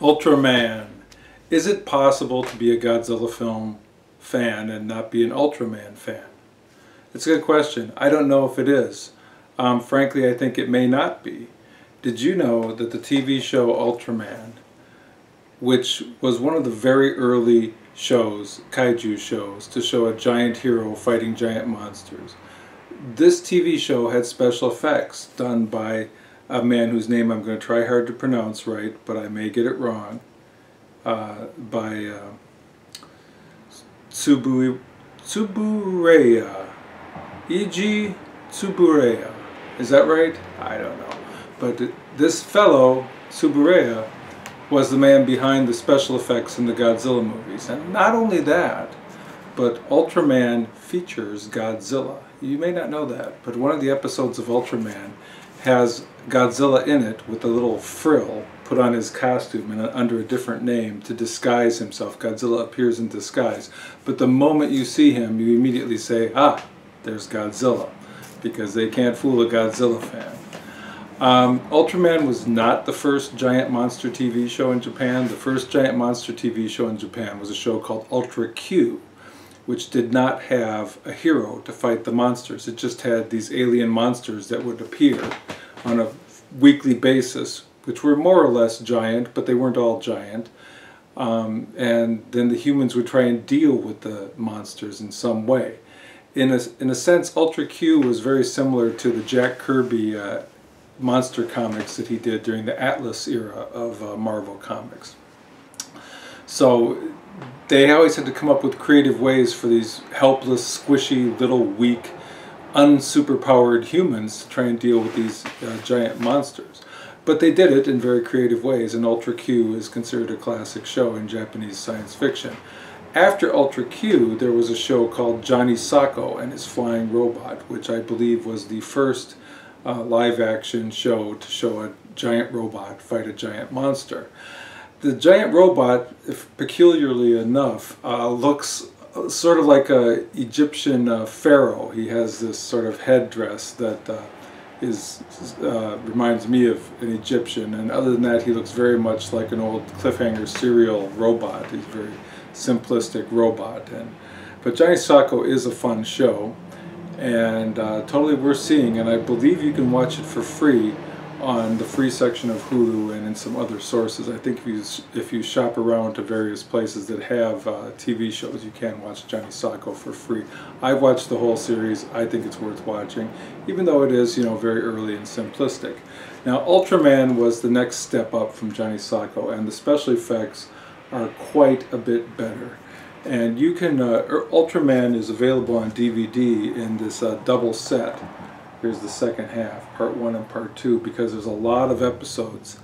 Ultraman. Is it possible to be a Godzilla film fan and not be an Ultraman fan? It's a good question. I don't know if it is. Frankly, I think it may not be. Did you know that the TV show Ultraman, which was one of the very early shows, Kaiju shows, to show a giant hero fighting giant monsters, this TV show had special effects done by a man whose name I'm going to try hard to pronounce right, but I may get it wrong, by Tsubureya, E.G. Tsubureya. Is that right? I don't know. But this fellow, Tsubureya, was the man behind the special effects in the Godzilla movies. And not only that, but Ultraman features Godzilla. You may not know that, but one of the episodes of Ultraman has Godzilla in it with a little frill put on his costume and under a different name to disguise himself. Godzilla appears in disguise. But the moment you see him, you immediately say, ah, there's Godzilla, because they can't fool a Godzilla fan. Ultraman was not the first giant monster TV show in Japan. The first giant monster TV show in Japan was a show called Ultra Q, which did not have a hero to fight the monsters. It just had these alien monsters that would appear on a weekly basis, which were more or less giant, but they weren't all giant. And then the humans would try and deal with the monsters in some way. In a sense, Ultra Q was very similar to the Jack Kirby monster comics that he did during the Atlas era of Marvel Comics. So they always had to come up with creative ways for these helpless, squishy, little, weak, unsuperpowered humans to try and deal with these giant monsters. But they did it in very creative ways, and Ultra Q is considered a classic show in Japanese science fiction. After Ultra Q, there was a show called Johnny Sacco and His Flying Robot, which I believe was the first live-action show to show a giant robot fight a giant monster. The giant robot, if peculiarly enough, looks sort of like an Egyptian pharaoh. He has this sort of headdress that reminds me of an Egyptian, and other than that, he looks very much like an old cliffhanger serial robot. He's a very simplistic robot. But Johnny Sacco is a fun show, and totally worth seeing, and I believe you can watch it for free on the free section of Hulu and in some other sources. I think if you shop around to various places that have TV shows, you can watch Johnny Sacco for free. I've watched the whole series. I think it's worth watching, even though it is, very early and simplistic. Now, Ultraman was the next step up from Johnny Sacco, and the special effects are quite a bit better. And you can, Ultraman is available on DVD in this double set. Here's the second half, part 1 and part 2, because there's a lot of episodes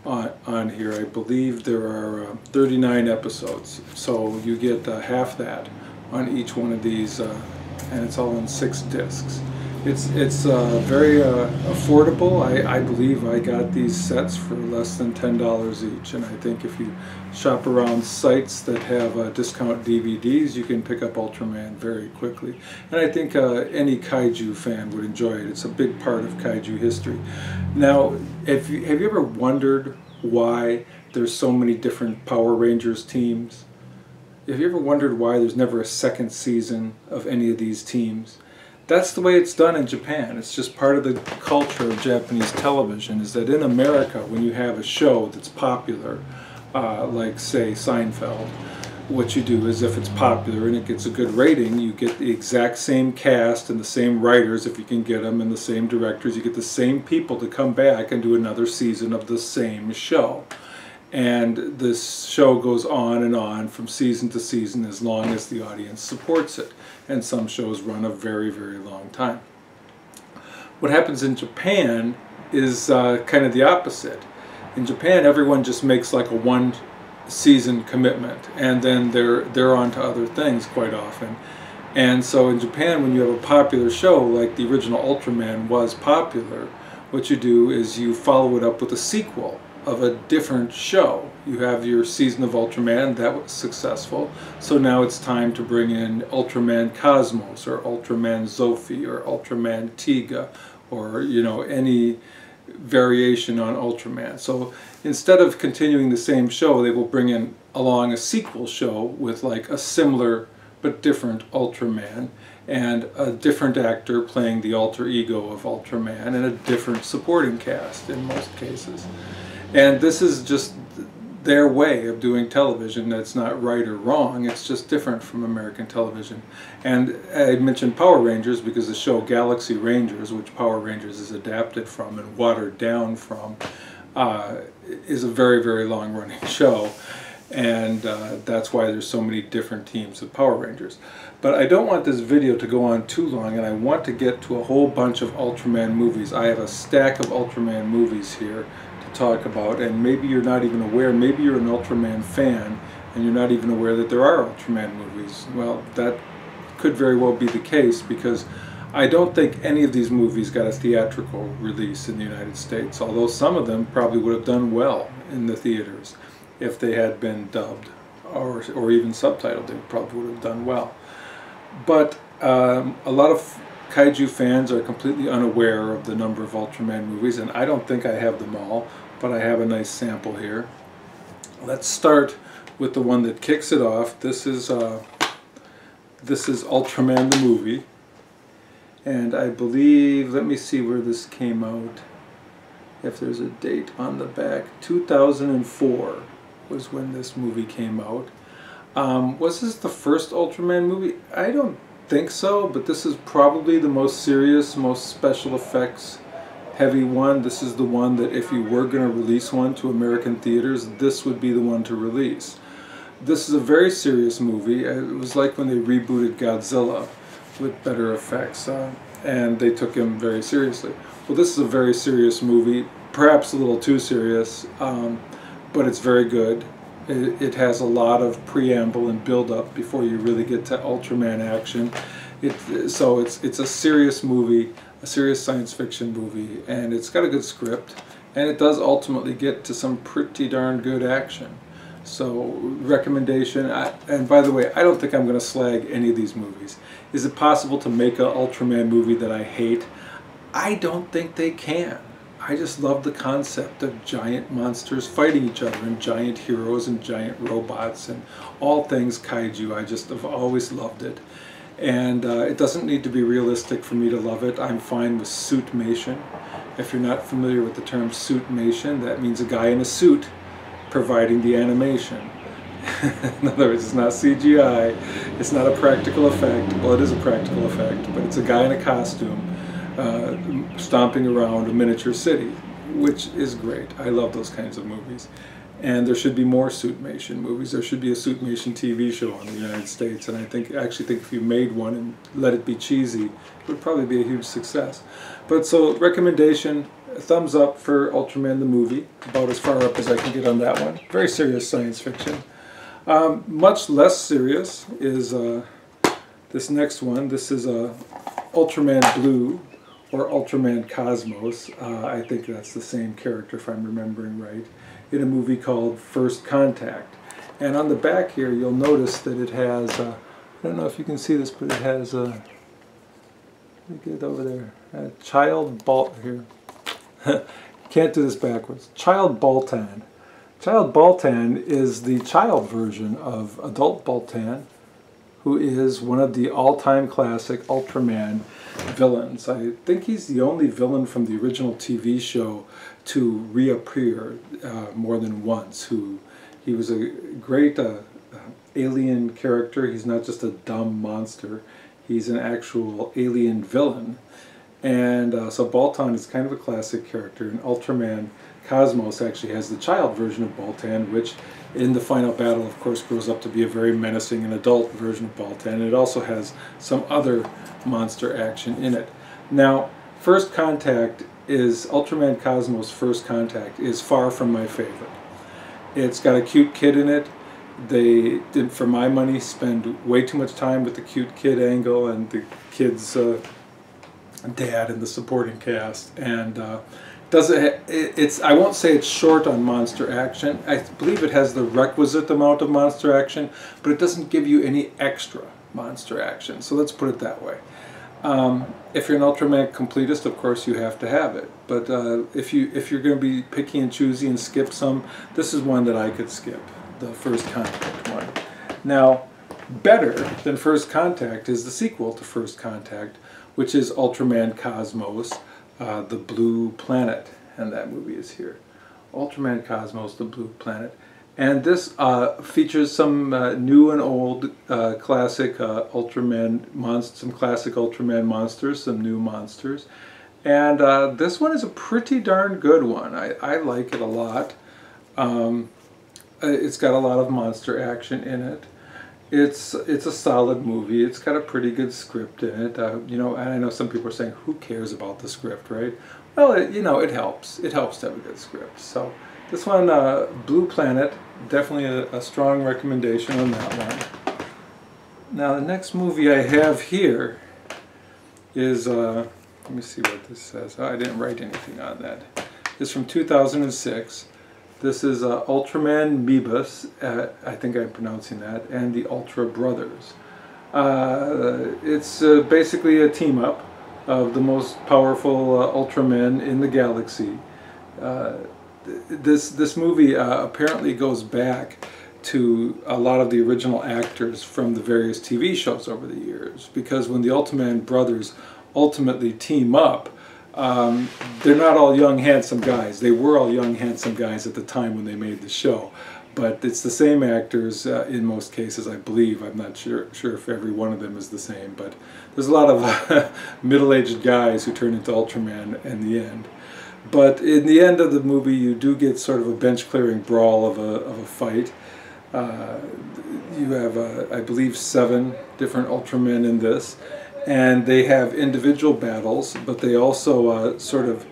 on here. I believe there are 39 episodes, so you get half that on each one of these, and it's all in 6 discs. It's very affordable. I believe I got these sets for less than $10 each, and I think if you shop around sites that have discount DVDs, you can pick up Ultraman very quickly. And I think any Kaiju fan would enjoy it. It's a big part of Kaiju history. Now, have you ever wondered why there's so many different Power Rangers teams? Have you ever wondered why there's never a second season of any of these teams? That's the way it's done in Japan. It's just part of the culture of Japanese television, is that in America, when you have a show that's popular, like, say, Seinfeld, what you do is, if it's popular and it gets a good rating, you get the exact same cast and the same writers, if you can get them, and the same directors. You get the same people to come back and do another season of the same show. And this show goes on and on from season to season as long as the audience supports it. And some shows run a very, very long time. What happens in Japan is kind of the opposite. In Japan, everyone just makes like a one-season commitment, and then they're on to other things quite often. And so in Japan, when you have a popular show, like the original Ultraman was popular, what you do is you follow it up with a sequel of a different show. You have your season of Ultraman, that was successful, so now it's time to bring in Ultraman Cosmos, or Ultraman Zophi, or Ultraman Tiga, or any variation on Ultraman. So instead of continuing the same show, they will bring in along a sequel show with like a similar but different Ultraman, and a different actor playing the alter ego of Ultraman, and a different supporting cast in most cases. And this is just their way of doing television. That's not right or wrong, it's just different from American television. And I mentioned Power Rangers because the show Galaxy Rangers, which Power Rangers is adapted from and watered down from, is a very, very long-running show. And that's why there's so many different teams of Power Rangers. But I don't want this video to go on too long, and I want to get to a whole bunch of Ultraman movies. I have a stack of Ultraman movies here to talk about, and maybe you're not even aware, maybe you're an Ultraman fan and you're not even aware that there are Ultraman movies. Well, that could very well be the case, because I don't think any of these movies got a theatrical release in the United States, although some of them probably would have done well in the theaters. If they had been dubbed or even subtitled, they probably would have done well. But a lot of Kaiju fans are completely unaware of the number of Ultraman movies, and I don't think I have them all, but I have a nice sample here. Let's start with the one that kicks it off. This is Ultraman the Movie, and I believe, let me see where this came out, if there's a date on the back, 2004. Was when this movie came out. Was this the first Ultraman movie? I don't think so, but this is probably the most serious, most special effects heavy one. This is the one that if you were going to release one to American theaters, this would be the one to release. This is a very serious movie. It was like when they rebooted Godzilla with better effects, and they took him very seriously. Well, this is a very serious movie, perhaps a little too serious, but it's very good. It has a lot of preamble and build-up before you really get to Ultraman action. So it's a serious movie, a serious science fiction movie, and it's got a good script, and it does ultimately get to some pretty darn good action. So recommendation, and by the way, I don't think I'm going to slag any of these movies. Is it possible to make an Ultraman movie that I hate? I don't think they can. I just love the concept of giant monsters fighting each other, and giant heroes and giant robots and all things Kaiju. I just have always loved it. And it doesn't need to be realistic for me to love it. I'm fine with suitmation. If you're not familiar with the term suitmation, that means a guy in a suit providing the animation. In other words, it's not CGI, it's not a practical effect. Well, it is a practical effect, but it's a guy in a costume stomping around a miniature city, which is great. I love those kinds of movies. And there should be more suitmation movies. There should be a suitmation TV show in the United States, and I actually think if you made one and let it be cheesy, it would probably be a huge success. But so, recommendation, thumbs up for Ultraman the Movie, about as far up as I can get on that one. Very serious science fiction. Much less serious is this next one. This is Ultraman Blue, or Ultraman Cosmos. I think that's the same character if I'm remembering right, in a movie called First Contact. And on the back here you'll notice that it has, I don't know if you can see this, but it has, let me get it over there, Child Bal, here, can't do this backwards, Child Baltan. Child Baltan is the child version of Adult Baltan, who is one of the all-time classic Ultraman villains. I think he's the only villain from the original TV show to reappear more than once. He was a great alien character. He's not just a dumb monster. He's an actual alien villain. And so Baltan is kind of a classic character, and Ultraman Cosmos actually has the child version of Baltan, which in the final battle, of course, grows up to be a very menacing and adult version of Baltan. And it also has some other monster action in it. Now, First Contact is, Ultraman Cosmos First Contact is far from my favorite. It's got a cute kid in it. They did, for my money, spend way too much time with the cute kid angle and the kid's dad and the supporting cast. And I won't say it's short on monster action. I believe it has the requisite amount of monster action, but it doesn't give you any extra monster action. So let's put it that way. If you're an Ultraman completist, of course you have to have it. But if you're going to be picky and choosy and skip some, this is one that I could skip, the First Contact one. Now, better than First Contact is the sequel to First Contact, which is Ultraman Cosmos, the Blue Planet, and that movie is here. Ultraman Cosmos, the Blue Planet. And this features some new and old classic Ultraman monsters, some classic Ultraman monsters, some new monsters. And this one is a pretty darn good one. I like it a lot. It's got a lot of monster action in it. It's a solid movie. It's got a pretty good script in it. You know, and I know some people are saying, who cares about the script, right? Well, you know, it helps. It helps to have a good script. So this one, Blue Planet, definitely a strong recommendation on that one. Now the next movie I have here is, let me see what this says. Oh, I didn't write anything on that. It's from 2006. This is Ultraman Mebius, I think I'm pronouncing that, and the Ultra Brothers. It's basically a team-up of the most powerful Ultramen in the galaxy. This movie apparently goes back to a lot of the original actors from the various TV shows over the years, because when the Ultraman brothers ultimately team up, they're not all young handsome guys. They were all young handsome guys at the time when they made the show, but it's the same actors in most cases, I believe. I'm not sure if every one of them is the same, but there's a lot of middle-aged guys who turn into Ultraman in the end. But in the end of the movie, you do get sort of a bench-clearing brawl of a fight. You have, I believe, 7 different Ultramen in this, and they have individual battles, but they also sort of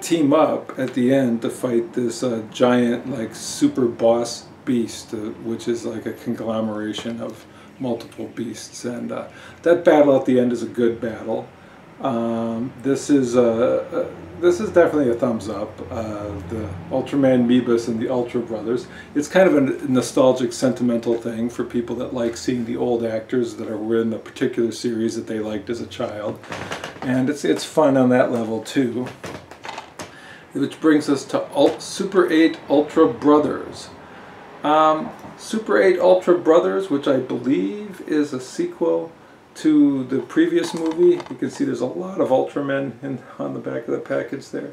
team up at the end to fight this giant, like, super boss beast, which is like a conglomeration of multiple beasts. And that battle at the end is a good battle. This is definitely a thumbs up. The Ultraman Mebius and the Ultra Brothers. It's kind of a nostalgic, sentimental thing for people that like seeing the old actors that were in a particular series that they liked as a child, and it's fun on that level too. Which brings us to Super 8 Ultra Brothers. Super 8 Ultra Brothers, which I believe is a sequel to the previous movie. You can see there's a lot of Ultramen on the back of the package there.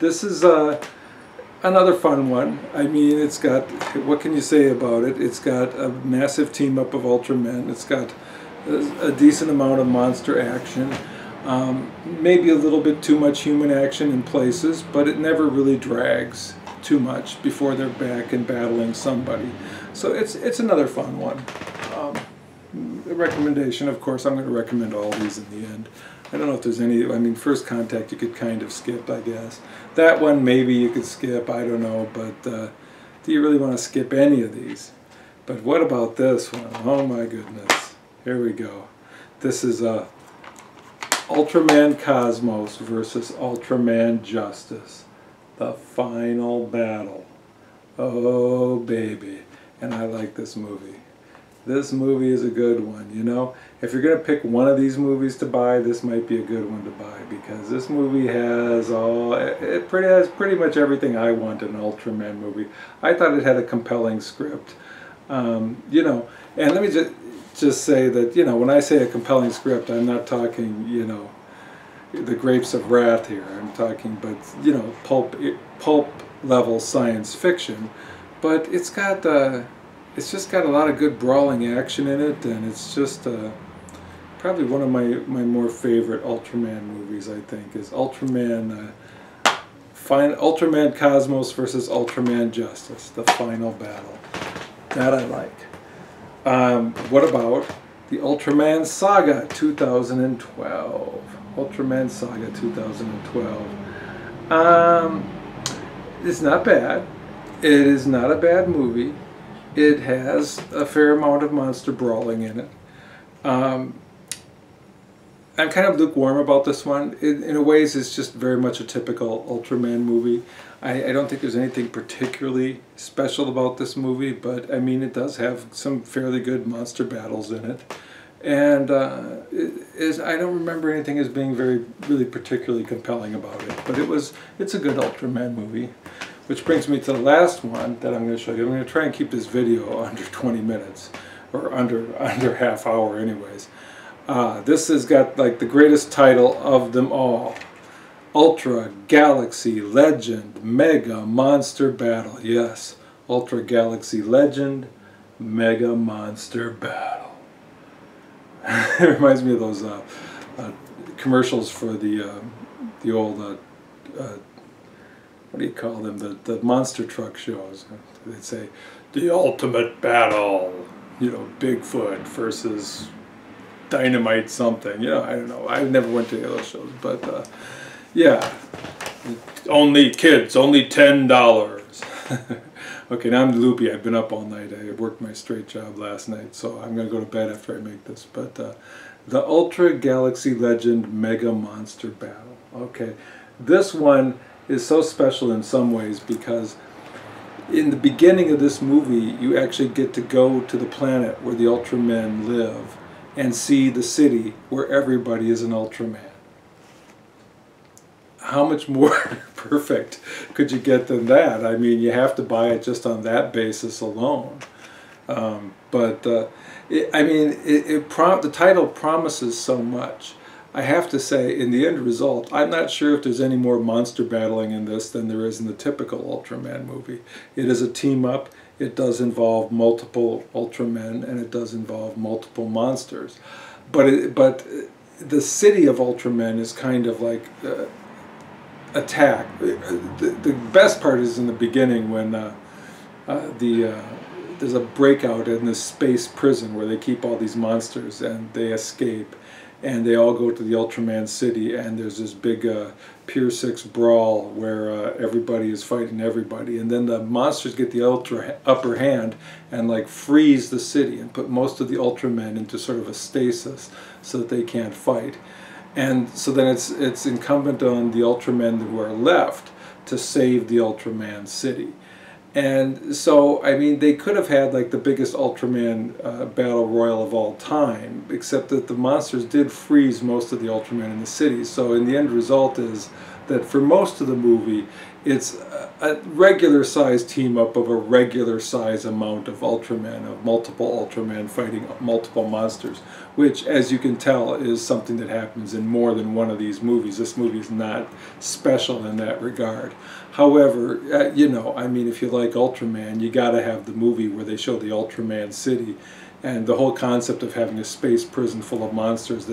This is another fun one. I mean, it's got, what can you say about it? It's got a massive team up of Ultramen. It's got a decent amount of monster action. Maybe a little bit too much human action in places, but it never really drags too much before they're back and battling somebody. So it's another fun one. A recommendation, of course, I'm going to recommend all these in the end. I don't know if there's any, I mean, First Contact you could kind of skip, I guess. That one maybe you could skip, I don't know, but do you really want to skip any of these? But what about this one? Oh my goodness. Here we go. This is Ultraman Cosmos versus Ultraman Justice. The final battle. Oh baby. And I like this movie. This movie is a good one, you know. If you're going to pick one of these movies to buy, this might be a good one to buy, because this movie has it has pretty much everything I want in an Ultraman movie. I thought it had a compelling script. You know, and let me just say that, you know, when I say a compelling script, I'm not talking, you know, the Grapes of Wrath here. I'm talking, but, you know, pulp level science fiction. But it's got it's just got a lot of good brawling action in it, and it's just probably one of my more favorite Ultraman movies, I think, is Ultraman Cosmos versus Ultraman Justice, the final battle. That I like. What about the Ultraman Saga 2012? Ultraman Saga 2012. It's not bad. It is not a bad movie. It has a fair amount of monster brawling in it. I'm kind of lukewarm about this one. In a ways, it's just very much a typical Ultraman movie. I don't think there's anything particularly special about this movie, but I mean, it does have some fairly good monster battles in it. And I don't remember anything as being really particularly compelling about it, but it's a good Ultraman movie. Which brings me to the last one that I'm going to show you. I'm going to try and keep this video under 20 minutes, or under half hour anyways. This has got like the greatest title of them all. Ultra Galaxy Legend Mega Monster Battle. Yes, Ultra Galaxy Legend Mega Monster Battle. It reminds me of those commercials for the old what do you call them? The monster truck shows. They'd say, the ultimate battle, you know, Bigfoot versus Dynamite something. You know, I don't know. I never went to any of those shows, but yeah. Only kids, only $10. Okay, now I'm loopy. I've been up all night. I worked my straight job last night, so I'm going to go to bed after I make this. But the Ultra Galaxy Legend Mega Monster Battle. Okay, this one is so special in some ways because in the beginning of this movie you actually get to go to the planet where the Ultramen live and see the city where everybody is an Ultraman. How much more perfect could you get than that? I mean, you have to buy it just on that basis alone. I mean, the title promises so much. I have to say, in the end result, I'm not sure if there's any more monster battling in this than there is in the typical Ultraman movie. It is a team-up, it does involve multiple Ultramen, and it does involve multiple monsters. But the city of Ultramen is kind of like attacked. The best part is in the beginning when there's a breakout in this space prison where they keep all these monsters and they escape. And they all go to the Ultraman city, and there's this big Pier 6 brawl where everybody is fighting everybody. And then the monsters get the upper hand and like freeze the city and put most of the Ultramen into sort of a stasis so that they can't fight. And so then it's incumbent on the Ultramen who are left to save the Ultraman city. And so, I mean, they could have had like the biggest Ultraman battle royal of all time, except that the monsters did freeze most of the Ultramen in the city. So in the end result is that for most of the movie, it's a regular size team up of a regular size amount of Ultramen, of multiple Ultramen fighting multiple monsters, which, as you can tell, is something that happens in more than one of these movies. This movie is not special in that regard. However, you know, I mean, if you like Ultraman, you got to have the movie where they show the Ultraman city, and the whole concept of having a space prison full of monsters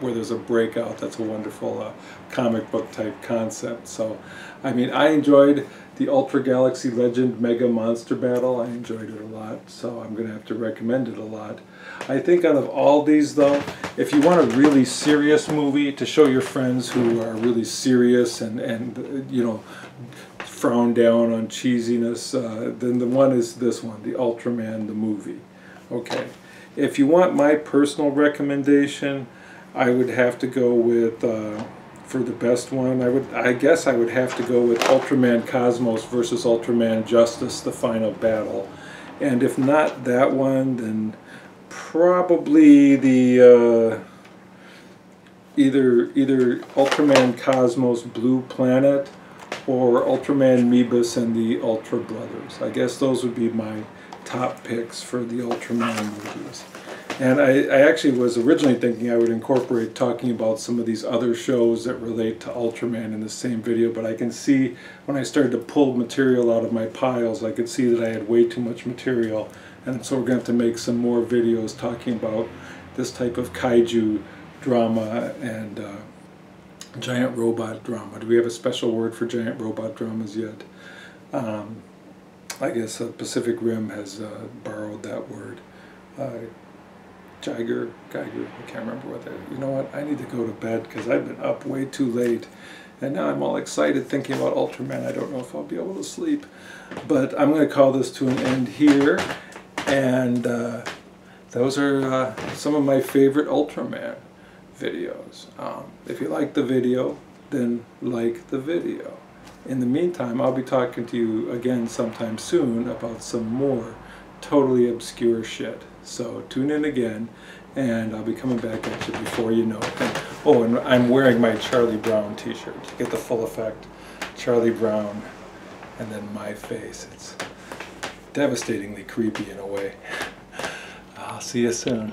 where there's a breakout. That's a wonderful comic book type concept. So, I mean, I enjoyed the Ultra Galaxy Legend Mega Monster Battle. I enjoyed it a lot, so I'm going to have to recommend it a lot. I think out of all these, though, if you want a really serious movie to show your friends who are really serious and you know, frown down on cheesiness, then the one is this one, the Ultraman the Movie. Okay, if you want my personal recommendation, I would have to go with, for the best one, I guess I would have to go with Ultraman Cosmos versus Ultraman Justice, the final battle. And if not that one, then probably the either Ultraman Cosmos Blue Planet or Ultraman Mebius and the Ultra Brothers. I guess those would be my top picks for the Ultraman movies. And I actually was originally thinking I would incorporate talking about some of these other shows that relate to Ultraman in the same video, but I can see when I started to pull material out of my piles, I could see that I had way too much material, and so we're going to have to make some more videos talking about this type of kaiju drama and giant robot drama. Do we have a special word for giant robot dramas yet? I guess Pacific Rim has borrowed that word. Geiger, I can't remember what that is. You know what, I need to go to bed because I've been up way too late. And now I'm all excited thinking about Ultraman. I don't know if I'll be able to sleep. But I'm going to call this to an end here. And those are some of my favorite Ultraman videos. If you like the video, then like the video. In the meantime, I'll be talking to you again sometime soon about some more totally obscure shit. So tune in again, and I'll be coming back at you before you know it. And, oh, and I'm wearing my Charlie Brown t-shirt to get the full effect. Charlie Brown, and then my face. It's devastatingly creepy in a way. I'll see you soon.